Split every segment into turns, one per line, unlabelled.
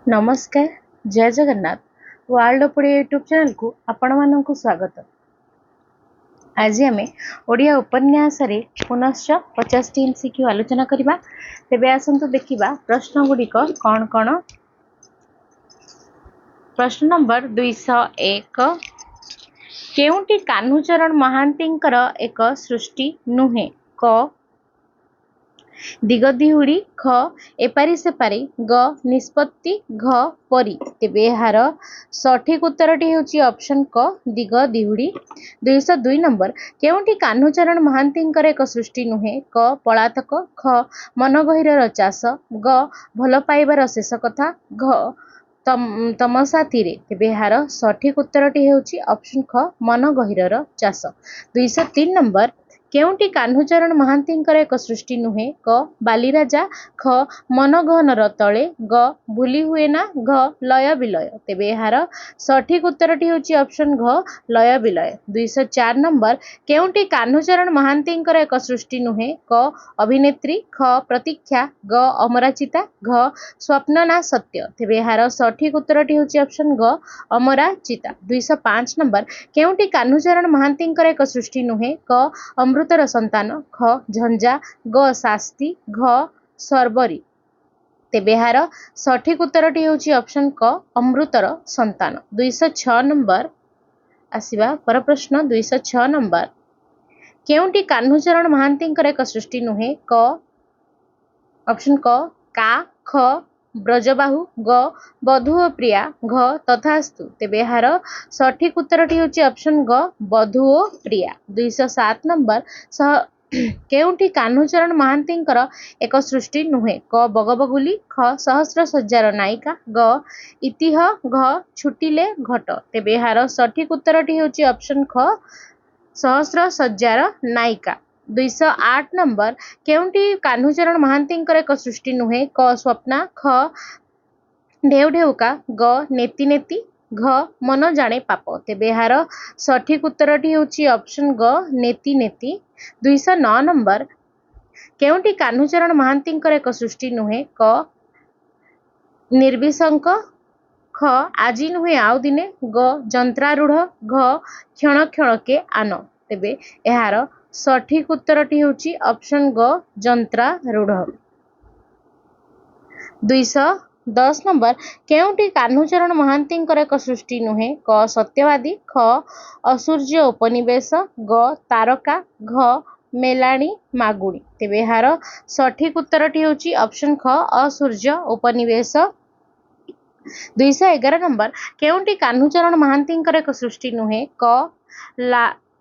नमस्कार जय Jagannath world Odia YouTube channel को आपण मानक स्वागत। आज आम ओडिया उपन्यास रे पुनश्च 50 MCQ आलोचना करबा। तेबे आसंतु देखिबा प्रश्न गुड़िक कौन कौन। प्रश्न नंबर 201 केउंटी कान्हूचरण महांतींकर एक सृष्टि नुहे? क दिगदिहुड़ी, ख एपारी सेपारी, ग निष्पत्ति, घ परी। तेबे यार सठिक उत्तरटी हेउची ऑप्शन क दिगदिहुड़ी। 202 नंबर केउंटी कान्हूचरण महांतींकर एक सृष्टि नुहे? क पलातक, ख मन गहिरर चाष, ग भल पाइबार शेष कथा, घ तमसा तीरे। तेबे यार सठिक उत्तरटी हेउची ऑप्शन ख मन गहिरर चाष। 203 नंबर केउंटी कान्हूचरण महांतींकर एक सृष्टि नुहे? क बालीराजा, ख मन गहनर तले, ग भूली हुए ना, घ लय विलय। तेबे यार सठिक उत्तरटी हेउची ऑप्शन घ लय विलय। 204 नंबर केउंटी कान्हूचरण महांतींकर एक सृष्टि नुहे? क अभिनेत्री, ख प्रतीक्षा, ग अमराचिता, घ स्वप्न ना सत्य। तेबे यार सठिक उत्तरटी हेउची ऑप्शन ग अमराचिता। 205 नंबर केउंटी कान्हूचरण महांतींकर एक सृष्टि नुहे? क अमृतर संतान, ख झंझा, ग शास्ति, घ सर्वरी। तेबे यार सठिक उत्तरटी हेउची ऑप्शन क अमृतर संतान। 206 नंबर आसीबा पर प्रश्न। 206 नंबर केउंटी कान्हूचरण महांतींकर एक सृष्टि नुहे? क ऑप्शन क का, ख ब्रजबाहु, ग बधू ओ प्रिया, घ तथास्तु। तेबे यार सठिक उत्तरटी हेउची ऑप्शन ग बधू ओ प्रिया। 207 नंबर केउंटी कान्हूचरण महांतींकर एक सृष्टि नुहे? क बगबगुली, ख सहस्र सज्जार नायिका, ग इतिह, घ छुटिले घट। तेबे यार सठिक उत्तरटी हेउची ऑप्शन ख सहस्र सज्जार नायिका। 208 नंबर केउंटी कान्हूचरण महांतींकर एक सृष्टि नुहे? क स्वप्ना, ख ढेउ ढेउका, ग नेति नेति, घ मन जाने पाप। तेबे यार सठिक उत्तरटी हेउची ऑप्शन ग नेति नेति। 209 नंबर केउंटी कान्हूचरण महांतींकर एक सृष्टि नुहे? क निर्विशंक, ख आजी नुहे आउ दिने, ग जंत्रारूढ़, घ क्षण क्षण के आन। तेबे यार सठिक उत्तरटी हेउची ऑप्शन ग जंत्रारूढ़। 210 नंबर केउंटी कान्हूचरण महांतींकर एक सृष्टि नुहे? क सत्यवादी, ख असूर्य उपनिवेश, ग तारका, घ मेलाणी मागुणी। तेबे यार सठिक उत्तरटी हेउची ऑप्शन ख असूर्य उपनिवेश। 211 नंबर केउंटी कान्हूचरण महांतींकर एक सृष्टि नुहे? क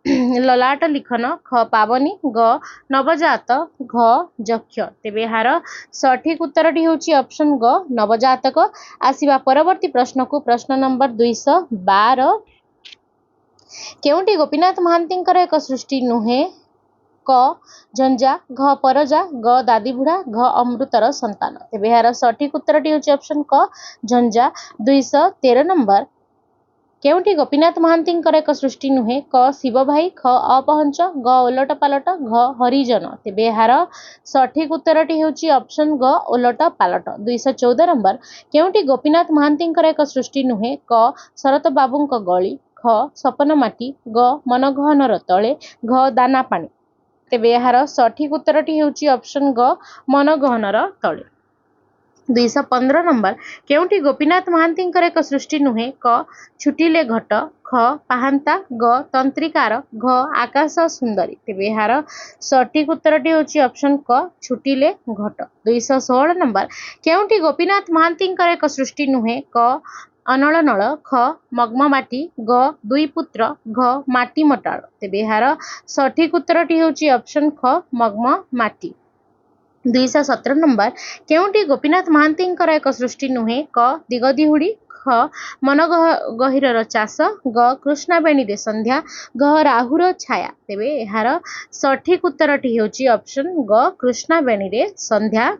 ललाट लिखन, ख पावनी, ग नवजात, घ जक्ष। तेबे यार सठिक उत्तरटी हेउची ऑप्शन ग नवजातक। आसीबा परवर्ती प्रश्न को प्रश्न नंबर 212 केउंटी गोपीनाथ महांतींकर एक सृष्टि नुहे? क झंझा, घ परजा, ग दादी बुढ़ा, घ अमृतर संतान। तेबे यार सठिक उत्तरटी हेउची ऑप्शन क झंझा। 213 नंबर केउंटी गोपीनाथ महांतींकर एक सृष्टि नुहे? क शिव भाई, ख अपहंच, ग ओलट पालट, घ हरिजन। तेबे यार सठिक उत्तरटी हेउची ऑप्शन ग ओलट पालट। 214 नंबर केउंटी गोपीनाथ महांतींकर एक सृष्टि नुहे? क शरत बाबूंक गली, ख सपन माटी, ग मन गहनर तले, घ दाना पानी। तेबे यार सठिक उत्तरटी हेउची ऑप्शन ग मन गहनर तले। 215 नंबर केउंटी गोपीनाथ महांतींकर एक सृष्टि नुहे? क छुटिले घट, ख पाहांता, ग तंत्रिकार, घ आकाश सुंदरी। तेबे यार सठिक उत्तरटी हेउची ऑप्शन क छुटिले घट। 216 नंबर केउंटी गोपीनाथ महांतींकर एक सृष्टि नुहे? क अनल नल, ख मग्म माटी, ग दुई पुत्र, घ माटी मटाळ। तेबे यार सठिक उत्तरटी हेउची ऑप्शन ख मग्म माटी। 217 नंबर केउंटी गोपीनाथ महांतींकर एक सृष्टि नुहे? क दिगदिहुड़ी, ख मन गहिरर चाष, ग कृष्णावेणी रे संध्या, घ राहुर छाया। तेबे यार सठिक उत्तरटी हेउची ऑप्शन ग कृष्णावेणी रे संध्या।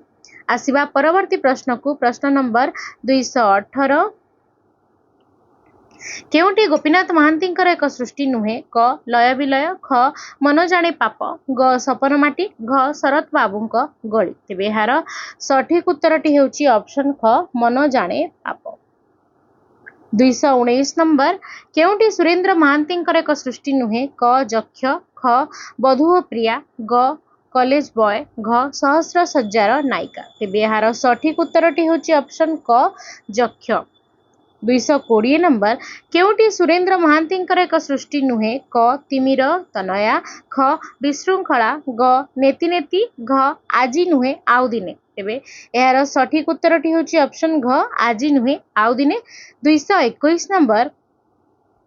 आसीबा परवर्ती प्रश्न को प्रश्न नंबर 218 केउटी गोपीनाथ महांतींकर एक सृष्टि नुहे क लय विलय ख मन जाने पाप ग सपन माटी घ शरत बाबूंक गली तेबे यार सठिक उत्तरटी हेउची ऑप्शन ख मन जाने पाप 219 नंबर केउटी सुरेंद्र महांतींकर एक सृष्टि नुहे क जक्ष ख बधू प्रिया ग कॉलेज बॉय घ सहस्र सज्जार नायिका तेबे यार सठिक उत्तरटी हेउची ऑप्शन क जक्ष 220 नंबर केउटी सुरेंद्र महांतींकर एक सृष्टि नुहे क तिमिर तनया ख विशृंखला ग नेति नेति घ आजी नुहे आउ दिने तेबे यार सठिक उत्तरटी होची ऑप्शन घ आजी नुहे आउ दिने 221 नंबर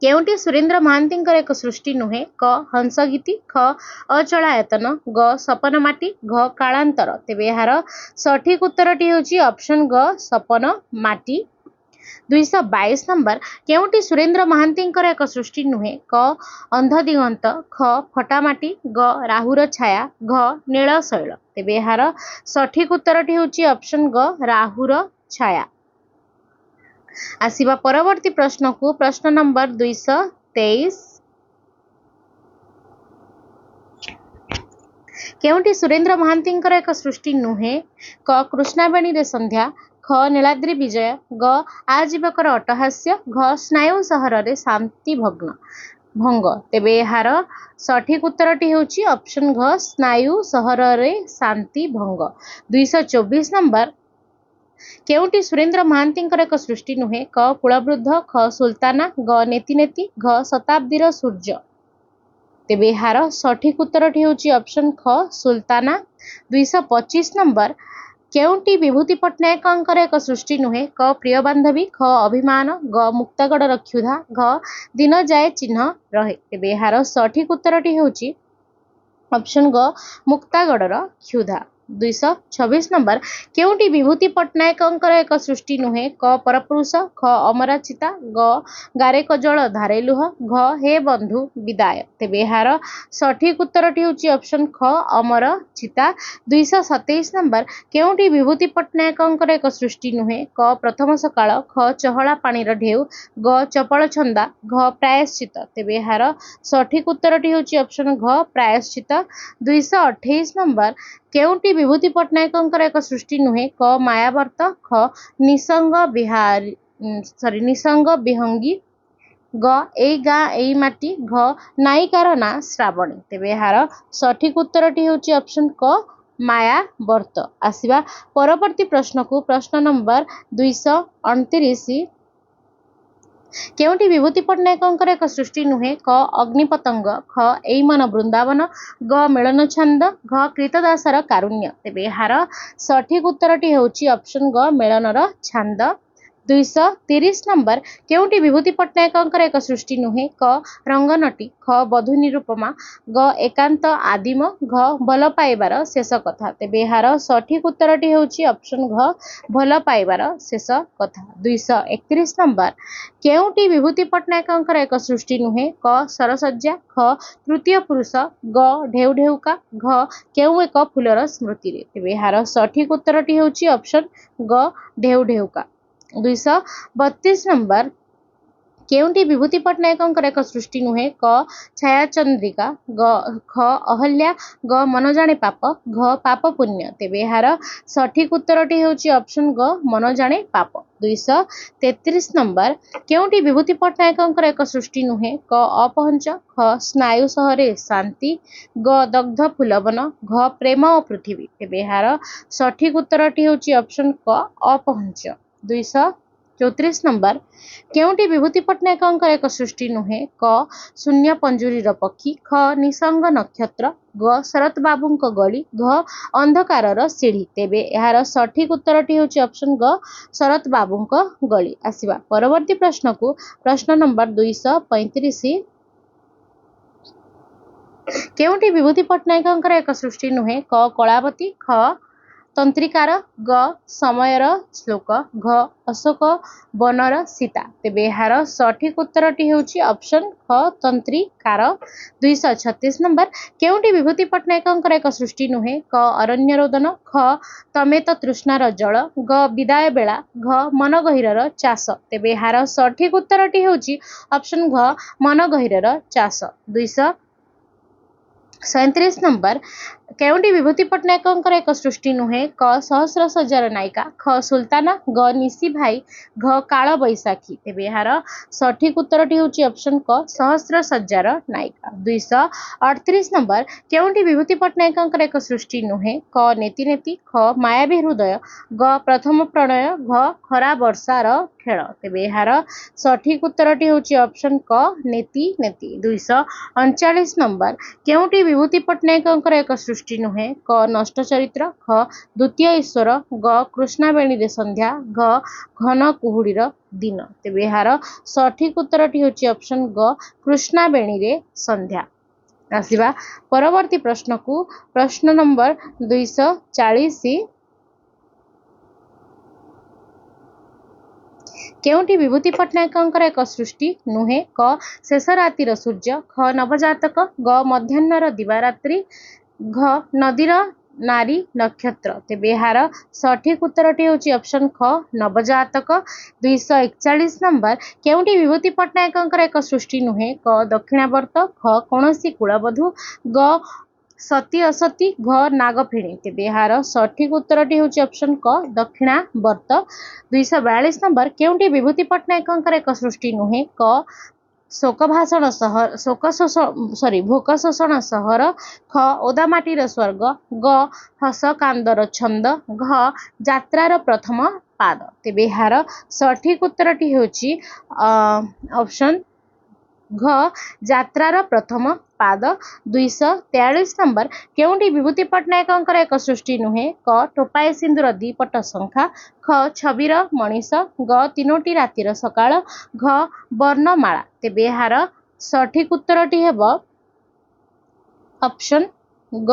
केउटी सुरेंद्र महांतींकर एक सृष्टि नुहे क हंसगीति ख अचलायतन ग सपन माटी घ कालांतर तेबे यार सठिक उत्तरटी होची ऑप्शन ग सपन माटी 222 नंबर केउटी सुरेंद्र महांतींकर एक सृष्टि नुहे क अंध दिगंत ख फटामाटी ग राहुर छाया घ नील शैल तेबे यार सठिक उत्तरटी होची ऑप्शन ग राहुर छाया आसिबा परवर्ती प्रश्न को प्रश्न नंबर 223 केउटी सुरेंद्र महांतींकर एक सृष्टि नुहे क कृष्णावेणी रे संध्या ख नीलाद्रि विजय ग आजीवकर अट्टहास्य घ स्नायु सहर रे शांति भंग तेबे यार सठिक उत्तरटी होची ऑप्शन घ स्नायु सहर रे शांति भंग 224 नंबर केउटी सुरेंद्र महांतींकर एक सृष्टि नुहे क कुलवृद्ध ख सुल्ताना ग नेति नेति घ शताब्दीर सूर्य तेबे यार सठिक उत्तरटी होची ऑप्शन ख सुल्ताना 225 नंबर केउटी विभूति पट्टनायकर एक सृष्टि नुहे क प्रिय बांधवी ख अभिमान ग मुक्तागढ़ क्षुधा घ दिन जाए चिन्ह रहे तेबे यार सठिक उत्तरटी होची ऑप्शन ग मुक्तागढ़ क्षुधा 226 नंबर केउटी विभूति पट्टनायकर एक सृष्टि नुहे क परपुरुष ख अमराचिता ग गारे कजल धारे लुह घ हे बंधु विदाय तेबे यार सठिक उत्तरटी होची ऑप्शन ख अमर चिता 227 नंबर केउटी विभूति पट्टनायकर एक सृष्टि नुहे क प्रथम सकाळ ख चहला पाणीर ढेउ ग चपल छंदा घ प्रायश्चित तेबे यार सठिक उत्तरटी होची ऑप्शन घ प्रायश्चित 228 नंबर केउटी विभूति पट्टनायकर एक सृष्टि नुहे क मायावर्त ख निसंग बिहारी निसंग विहंगी ग एई गाँ एई माटी घ नायिकार ना श्रावणी तेबे यार सठिक उत्तरटी होची ऑप्शन क मायावर्त आसिबा परवर्ती प्रश्न को प्रश्न नंबर 229 केउटी विभूति पट्टनायकर एक सृष्टि नुहे क अग्निपतंग ख एई मन वृंदावन ग मिलन छंद घ कृतदासर कारुण्य तेबे यार सठिक उत्तरटी होची ऑप्शन ग मिलनर छंद 230 नंबर केउटी विभूति पट्टनायकर एक सृष्टि नुहे क रंगनटी ख बधू निरुपमा ग एकांत आदिम घ भल पाइबार शेष कथा तेबे यार सठिक उत्तरटी होची ऑप्शन घ भल पाइबार शेष कथा 231 नंबर केउटी विभूति पट्टनायकर एक सृष्टि नुहे क सरसज्जा ख तृतीय पुरुष ग ढेउ ढेउका घ केउ एक फूलर स्मृति रे तेबे यार सठिक उत्तरटी होची ऑप्शन ग ढेउ ढेउका 232 नंबर केउटी विभूति पट्टनायकर एक सृष्टि नुहे क छाया चंद्रिका ग ख अहल्या ग मन जाने पाप घ पाप पुण्य तेबे यार सठिक उत्तरटी होची ऑप्शन ग मन जाने पाप 233 नंबर केउटी विभूति पट्टनायकर एक सृष्टि नुहे क अपहंच ख स्नायु सहरे शांति ग दग्ध फूलवन घ प्रेम और पृथ्वी तेबे यार सठिक उत्तरटी होची ऑप्शन क अपहंच 234 नंबर केउटी विभूति पट्टनायकर एक सृष्टि नुहे क शून्य पंजुरीर पक्षी ख निसंग नक्षत्र ग शरत बाबूंक गली घ अंधकारर सीढ़ी तेबे यार सठिक उत्तरटी होची ऑप्शन ग शरत बाबूंक गली आसिबा परवर्ती प्रश्न को प्रश्न नंबर 235 केउटी विभूति पट्टनायकर एक सृष्टि नुहे क कलावती ख तंत्रिकार ग समयर श्लोक घ अशोक बनर सीता तेबे यार सठिक उत्तरटी होची ऑप्शन ख तंत्रिकार 236 नंबर केउंटी विभूति पट्टनायकंकर एक सृष्टि नुहे क अरण्य रोदन ख तमे तो तृष्णार जल ग विदाय बेला घ मन गहिरर चाष तेबे यार सठिक उत्तरटी होची ऑप्शन घ मन गहिरर चाष 237 नंबर केउंटी विभूति पट्टनायकंकर एक सृष्टि नुहे क सहस्र सज्जार नायिका ख सुल्ताना ग निशी भाई घ काल बैसाखी तेबे यार सठिक उत्तरटी होची ऑप्शन क सहस्र सज्जार नायिका 238 नंबर केउंटी विभूति पट्टनायकंकर एक सृष्टि नुहे क नेति नेति ख मायावी हृदय ग प्रथम प्रणय घ खरा वर्षार खेल तेबे यार सठिक उत्तरटी होची ऑप्शन क नेति नेति 239 नंबर केउंटी विभूति पट्टनायकंकर एक सृष्टि नुहे क नष्ट चरित्र ख द्वितीय ईश्वर ग कृष्णावेणी संध्या घ घन कुहुड़ीर दिन तेबे यार सठिक उत्तरटी होची ऑप्शन ग कृष्णावेणी संध्या आसिबा परवर्ती प्रश्न को प्रश्न नंबर 240 केउंटी विभूति पट्टनायकंकर एक सृष्टि नुहे क शेष रातिर सूर्य ख नवजातक ग मध्याह्नर दिवारात्रि घ नदीर नारी नक्षत्र तेबे यार सठिक उत्तरटी होची ऑप्शन ख नवजातक 241 नंबर केउंटी विभूति पट्टनायकंकर एक सृष्टि नुहे क दक्षिणावर्त ख कौनसी कुलबधू ग सती असती घ नागफेणी तेबे यार सठिक उत्तरटी होची ऑप्शन क दक्षिणावर्त 242 नंबर केउंटी विभूति पट्टनायकंकर एक सृष्टि नुहे क शोक भाषण सहर भोक शोषण सहर ख ओदामाटीर स्वर्ग ग हस कांदर छंद घ जात्रार प्रथम पाद तेबे यार सठिक उत्तरटी होची ऑप्शन घ जात्रार प्रथम पाद 243 नंबर केउंटी विभूति पट्टनायकंकर एक सृष्टि नुहे क टोपाए सिंधुर दीपट संख्या ख छबिर मनीष ग तीनोटी रातिर सकाळ घ वर्णमाला तेबे यार सठिक उत्तरटी हेब ऑप्शन ग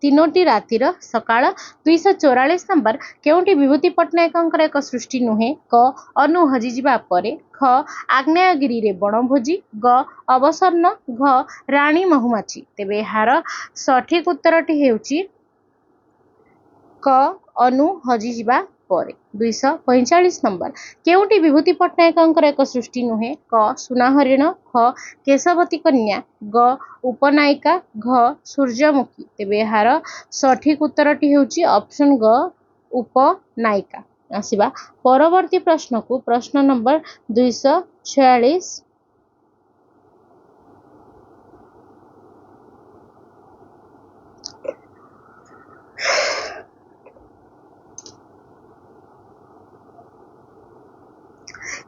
तीनोटी रातिर सकाळ 244 नंबर केउंटी विभूति पट्टनायकंकर एक सृष्टि नुहे क अनु हजिजिबा परे ख आग्नेयगिरी रे बनभोजी ग अवसन्न घ राणी महुमाछी तेबे यार सठिक उत्तरटी हेउची क अनु हजिजिबा परे 245 नंबर केउंटी विभूति पट्टनायकंकर एक सृष्टि नुहे क सुना हरिण ख केशवती कन्या ग उपनायिका घ सूर्यमुखी तेबे यार सठिक उत्तरटी हेउची ऑप्शन ग उपनायिका आसिबा परवर्ती प्रश्न को प्रश्न नंबर 246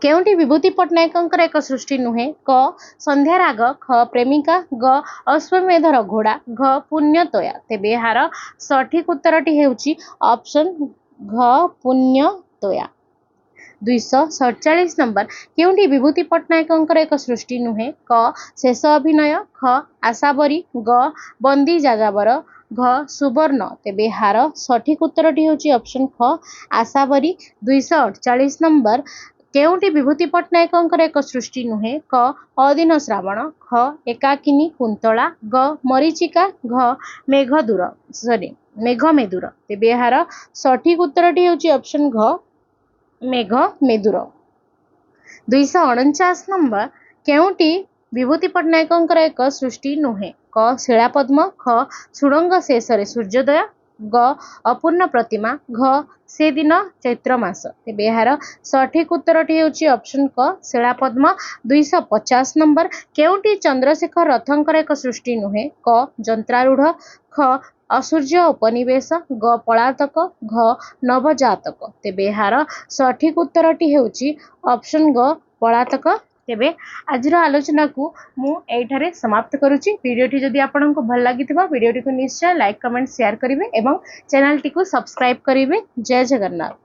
केउंटी विभूति पट्टनायकंकर एक सृष्टि नुहे क संध्या राग ख प्रेमिका ग अश्वमेधर घोड़ा घ पुण्यतोया तेबे यार सठिक उत्तरटी हेउची ऑप्शन घ पुण्यतोया 247 नंबर केउंटी विभूति पट्टनायकंकर एक सृष्टि नुहे क शेष अभिनय ख आशाबरी ग बंदी जाजाबर घ सुवर्ण तेबे यार सठिक उत्तरटी होची ऑप्शन ख आशाबरी 248 नंबर केउंटी विभूति पट्टनायकंकर एक सृष्टि नुहे क अदिन श्रावण ख एकाकिनी कुंतला ग मरीचिका घ मेघमेदुर तेबे यार सठिक उत्तरटी होची ऑप्शन घ मेघमेदुर 249 नंबर केउंटी विभूति पट्टनायकंकर एक सृष्टि नुहे क शिलापद्म ख सुड़ंग शेषरे सूर्योदय ग अपूर्ण प्रतिमा घ से दिन चैत्र मास तेबे यार सठिक उत्तरटी होची ऑप्शन क शिलापद्म 250 नंबर केउंटी चंद्रशेखर रथंकर एक सृष्टि नुहे क जंत्रारूढ़ ख असूर्य उपनिवेश ग पलातक घ नवजातक तेबे यार सठिक उत्तरटी हेउची ऑप्शन ग पलातक तेबे आज आलोचना को मु एठारे समाप्त करुची वीडियोटी जदि आपनको भल लागिथिबा वीडियोटी को निश्चय लाइक कमेंट शेयर करिवे एवं चैनल टी को सब्सक्राइब करिवे जय जगन्नाथ।